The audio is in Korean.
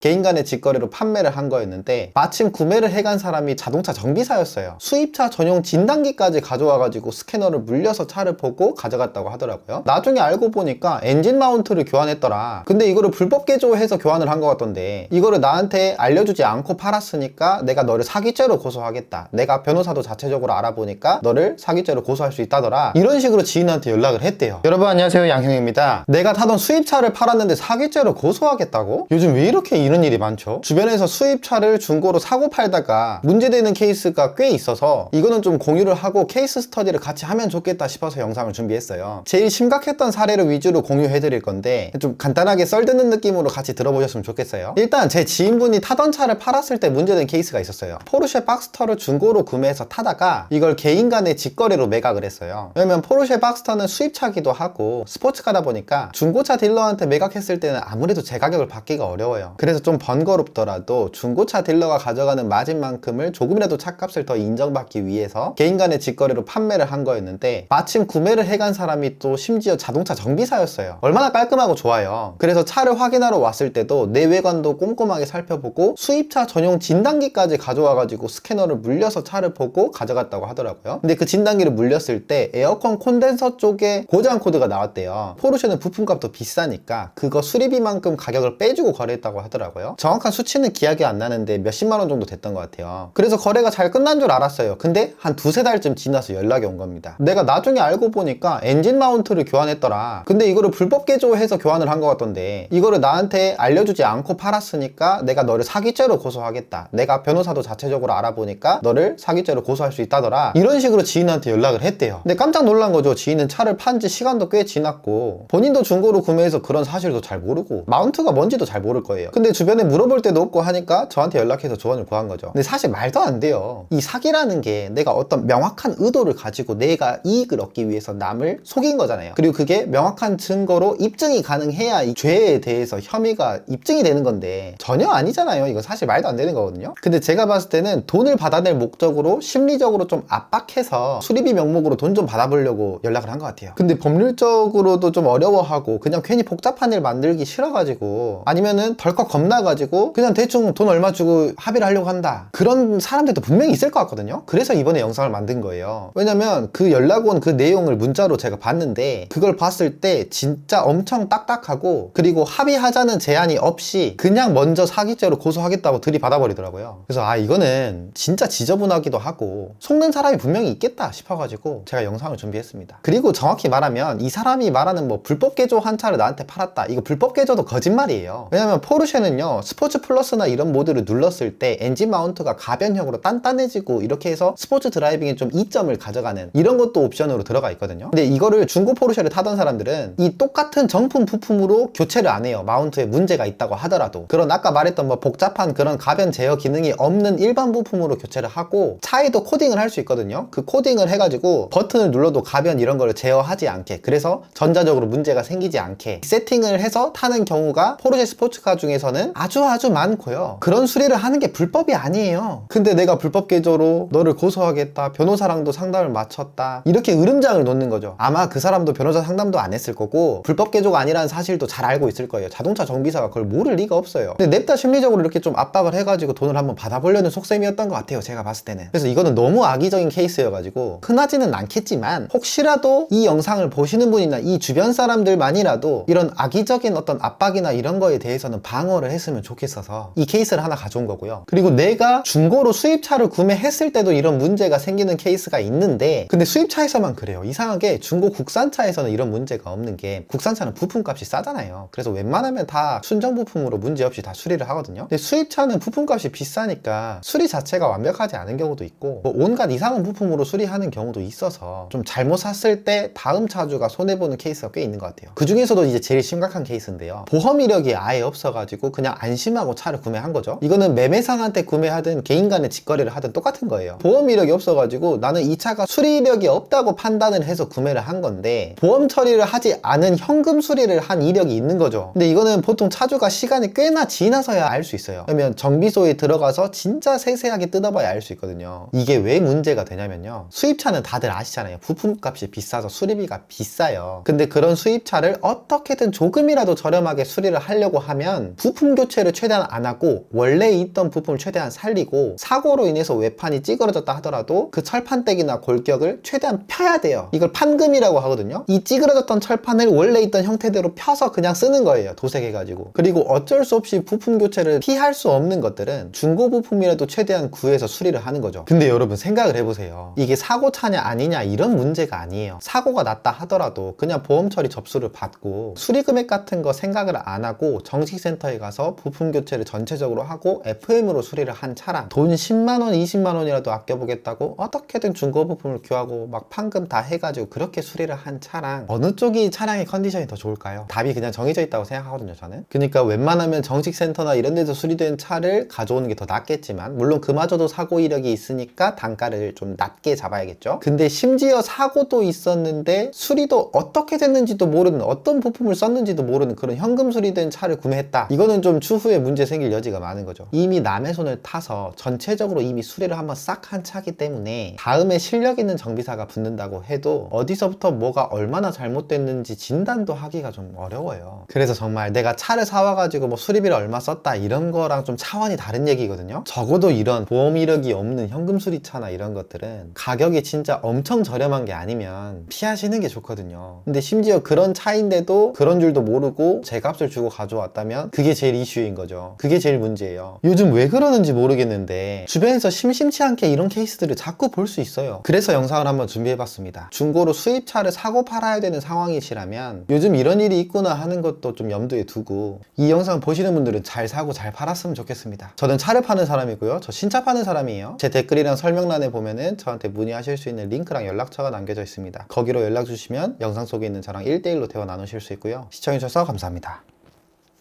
개인 간의 직거래로 판매를 한 거였는데 마침 구매를 해간 사람이 자동차 정비사였어요. 수입차 전용 진단기까지 가져와가지고 스캐너를 물려서 차를 보고 가져갔다고 하더라고요. 나중에 알고 보니까 엔진 마운트를 교환했더라. 근데 이거를 불법 개조해서 교환을 한 것 같던데 이거를 나한테 알려주지 않고 팔았으니까 내가 너를 사기죄로 고소하겠다. 내가 변호사도 자체적으로 알아보니까 너를 사기죄로 고소할 수 있다더라. 이런 식으로 지인한테 연락을 했대요. 여러분 안녕하세요, 양형입니다. 내가 타던 수입차를 팔았는데 사기죄로 고소하겠다고? 요즘 왜 이렇게 이런 일이 많죠? 주변에서 수입차를 중고로 사고 팔다가 문제되는 케이스가 꽤 있어서 이거는 좀 공유를 하고 케이스 스터디를 같이 하면 좋겠다 싶어서 영상을 준비했어요. 제일 심각했던 사례를 위주로 공유해드릴 건데 좀 간단하게 썰듣는 느낌으로 같이 들어보셨으면 좋겠어요. 일단 제 지인분이 타던 차를 팔았을 때 문제된 케이스가 있었어요. 포르쉐 박스터를 중고로 구매해서 타다가 이걸 개인 간의 직거래로 매각을 했어요. 왜냐면 포르쉐 박스터는 수입차기도 하고 스포츠카다 보니까 중고차 딜러한테 매각했을 때는 아무래도 제 가격을 받기가 어려워요. 그래서 좀 번거롭더라도 중고차 딜러가 가져가는 마진만큼을 조금이라도 차값을 더 인정받기 위해서 개인 간의 직거래로 판매를 한 거였는데 마침 구매를 해간 사람이 또 심지어 자동차 정비사였어요. 얼마나 깔끔하고 좋아요. 그래서 차를 확인하러 왔을 때도 내외관도 꼼꼼하게 살펴보고 수입차 전용 진단기까지 가져와가지고 스캐너를 물려서 차를 보고 가져갔다고 하더라고요. 근데 그 진단기를 물렸을 때 에어컨 콘덴서 쪽에 고장 코드가 나왔대요. 포르쉐는 부품값도 비싸니까 그거 수리비만큼 가격을 빼주고 거래했다고 하더라고요. 정확한 수치는 기억이 안 나는데 몇십만 원 정도 됐던 것 같아요. 그래서 거래가 잘 끝난 줄 알았어요. 근데 한 두세 달쯤 지나서 연락이 온 겁니다. 내가 나중에 알고 보니까 엔진 마운트를 교환했더라. 근데 이거를 불법 개조해서 교환을 한 것 같던데 이거를 나한테 알려주지 않고 팔았으니까 내가 너를 사기죄로 고소하겠다. 내가 변호사도 자체적으로 알아보니까 너를 사기죄로 고소할 수 있다더라. 이런 식으로 지인한테 연락을 했대요. 근데 깜짝 놀란 거죠. 지인은 차를 판지 시간도 꽤 지났고 본인도 중고로 구매해서 그런 사실도 잘 모르고 마운트가 뭔지도 잘 모를 거예요. 근데 주변에 물어볼 데도 없고 하니까 저한테 연락해서 조언을 구한 거죠. 근데 사실 말도 안 돼요. 이 사기라는 게 내가 어떤 명확한 의도를 가지고 내가 이익을 얻기 위해서 남을 속인 거잖아요. 그리고 그게 명확한 증거로 입증이 가능해야 이 죄에 대해서 혐의가 입증이 되는 건데 전혀 아니잖아요. 이거 사실 말도 안 되는 거거든요. 근데 제가 봤을 때는 돈을 받아낼 목적으로 심리적으로 좀 압박해서 수리비 명목으로 돈 좀 받아보려고 연락을 한 것 같아요. 근데 법률적으로도 좀 어려워하고 그냥 괜히 복잡한 일 만들기 싫어가지고 아니면은 덜컥 겁나가지고 그냥 대충 돈 얼마 주고 합의를 하려고 한다. 그런 사람들도 분명히 있을 것 같거든요. 그래서 이번에 영상을 만든 거예요. 왜냐면 그 연락 온 그 내용을 문자로 제가 봤는데 그걸 봤을 때 진짜 엄청 딱딱하고 그리고 합의하자는 제안이 없이 그냥 먼저 사기죄로 고소하겠다고 들이받아버리더라고요. 그래서 이거는 진짜 지저분하기도 하고 속는 사람이 분명히 있겠다 싶어가지고 제가 영상을 준비했습니다. 그리고 정확히 말하면 이 사람이 말하는 뭐 불법 개조 한 차를 나한테 팔았다, 이거 불법 개조도 거짓말이에요. 왜냐면 포르쉐는요 스포츠 플러스나 이런 모드를 눌렀을 때 엔진 마운트가 가변형으로 단단해지고 이렇게 해서 스포츠 드라이빙에 좀 이점을 가져가는 이런 것도 옵션으로 들어가 있거든요. 근데 이거를 중고 포르쉐를 타던 사람들은 이 똑같은 정품 부품으로 교체를 안 해요. 마운트에 문제가 있다고 하더라도. 그런 아까 말했던 뭐 복잡한 그런 가변 제어 기능이 없는 일반 부품으로 교체를 하고 차에도 코딩을 할 수 있거든요. 그 코딩을 해가지고 버튼을 눌러도 가변 이런 거를 제어하지 않게, 그래서 전자적으로 문제가 생기지 않게 세팅을 해서 타는 경우가 포르쉐 스포츠카 중에서는 아주 많고요. 그런 수리를 하는 게 불법이 아니에요. 근데 내가 불법 개조로 너를 고소하겠다, 변호사랑도 상담을 마쳤다, 이렇게 으름장을 놓는 거죠. 아마 그 사람도 변호사 상담도 안 했을 거고 불법 개조가 아니라는 사실도 잘 알고 있을 거예요. 자동차 정비사가 그걸 모를 리가 없어요. 근데 냅다 심리적으로 이렇게 좀 압박을 해가지고 돈을 한번 받아보려는 속셈이었던 것 같아요. 제가 봤을 때는. 그래서 이거는 너무 악의적인 케이스여가지고 흔하지는 않겠지만 혹시라도 이 영상을 보시는 분이나 이 주변 사람들만이라도 이런 악의적인 어떤 압박이나 이런 거에 대해서는 방어를 했으면 좋겠어서 이 케이스를 하나 가져온 거고요. 그리고 내가 중고로 수입차를 구매했을 때도 이런 문제가 생기는 케이스가 있는데 근데 수입차에서만 그래요. 이상하게 중고 국산차에서는 이런 문제가 없는 게 국산차는 부품값이 싸잖아요. 그래서 웬만하면 다 순정 부품으로 문제없이 다 수리를 하거든요. 근데 수입차는 부품값이 비싸니까 수리 자체가 완벽하지 않은 경우도 있고 뭐 온갖 이상한 부품으로 수리하는 경우도 있어서 좀 잘못 샀을 때 다음 차주가 손해보는 케이스가 꽤 있는 것 같아요. 그 중에서도 이제 제일 심각한 케이스인데요. 보험 이력이 아예 없어가지고 그냥 안심하고 차를 구매한 거죠. 이거는 매매상한테 구매하든 개인 간의 직거래를 하든 똑같은 거예요. 보험 이력이 없어가지고 나는 이 차가 수리 이력이 없다고 판단을 해서 구매를 한 건데 보험 처리를 하지 않은 현금 수리를 한 이력이 있는 거죠. 근데 이거는 보통 차주가 시간이 꽤나 지나서야 알 수 있어요. 그러면 정비소에 들어가서 진짜 세세하게 뜯어봐야 알 수 있거든요. 이게 왜 문제가 되냐면요, 수입차는 다들 아시잖아요. 부품값이 비싸서 수리비가 비싸요. 근데 그런 수입차를 어떻게든 조금이라도 저렴하게 수리를 하려고 하면 부품 부품 교체를 최대한 안 하고 원래 있던 부품을 최대한 살리고, 사고로 인해서 외판이 찌그러졌다 하더라도 그 철판댁이나 골격을 최대한 펴야 돼요. 이걸 판금이라고 하거든요. 이 찌그러졌던 철판을 원래 있던 형태대로 펴서 그냥 쓰는 거예요, 도색해가지고. 그리고 어쩔 수 없이 부품 교체를 피할 수 없는 것들은 중고 부품이라도 최대한 구해서 수리를 하는 거죠. 근데 여러분 생각을 해보세요. 이게 사고차냐 아니냐 이런 문제가 아니에요. 사고가 났다 하더라도 그냥 보험 처리 접수를 받고 수리 금액 같은 거 생각을 안 하고 정식센터에 가서 부품 교체를 전체적으로 하고 FM으로 수리를 한 차량, 돈 10만원 20만원이라도 아껴보겠다고 어떻게든 중고 부품을 교하고 막 판금 다 해가지고 그렇게 수리를 한 차량, 어느 쪽이 차량의 컨디션이 더 좋을까요? 답이 그냥 정해져 있다고 생각하거든요, 저는. 그러니까 웬만하면 정식센터나 이런 데서 수리된 차를 가져오는 게 더 낫겠지만, 물론 그마저도 사고 이력이 있으니까 단가를 좀 낮게 잡아야겠죠. 근데 심지어 사고도 있었는데 수리도 어떻게 됐는지도 모르는, 어떤 부품을 썼는지도 모르는 그런 현금 수리된 차를 구매했다, 이거는 좀 추후에 문제 생길 여지가 많은 거죠. 이미 남의 손을 타서 전체적으로 이미 수리를 한번 싹 한 차기 때문에 다음에 실력 있는 정비사가 붙는다고 해도 어디서부터 뭐가 얼마나 잘못됐는지 진단도 하기가 좀 어려워요. 그래서 정말 내가 차를 사와가지고 뭐 수리비를 얼마 썼다 이런 거랑 좀 차원이 다른 얘기거든요. 적어도 이런 보험 이력이 없는 현금 수리차나 이런 것들은 가격이 진짜 엄청 저렴한 게 아니면 피하시는 게 좋거든요. 근데 심지어 그런 차인데도 그런 줄도 모르고 제값을 주고 가져왔다면 그게 제일 이슈인 거죠. 그게 제일 문제예요. 요즘 왜 그러는지 모르겠는데 주변에서 심심치 않게 이런 케이스들을 자꾸 볼 수 있어요. 그래서 영상을 한번 준비해봤습니다. 중고로 수입차를 사고 팔아야 되는 상황이시라면 요즘 이런 일이 있구나 하는 것도 좀 염두에 두고, 이 영상 보시는 분들은 잘 사고 잘 팔았으면 좋겠습니다. 저는 차를 파는 사람이고요. 저 신차 파는 사람이에요. 제 댓글이랑 설명란에 보면은 저한테 문의하실 수 있는 링크랑 연락처가 남겨져 있습니다. 거기로 연락 주시면 영상 속에 있는 저랑 1대1로 대화 나누실 수 있고요. 시청해주셔서 감사합니다.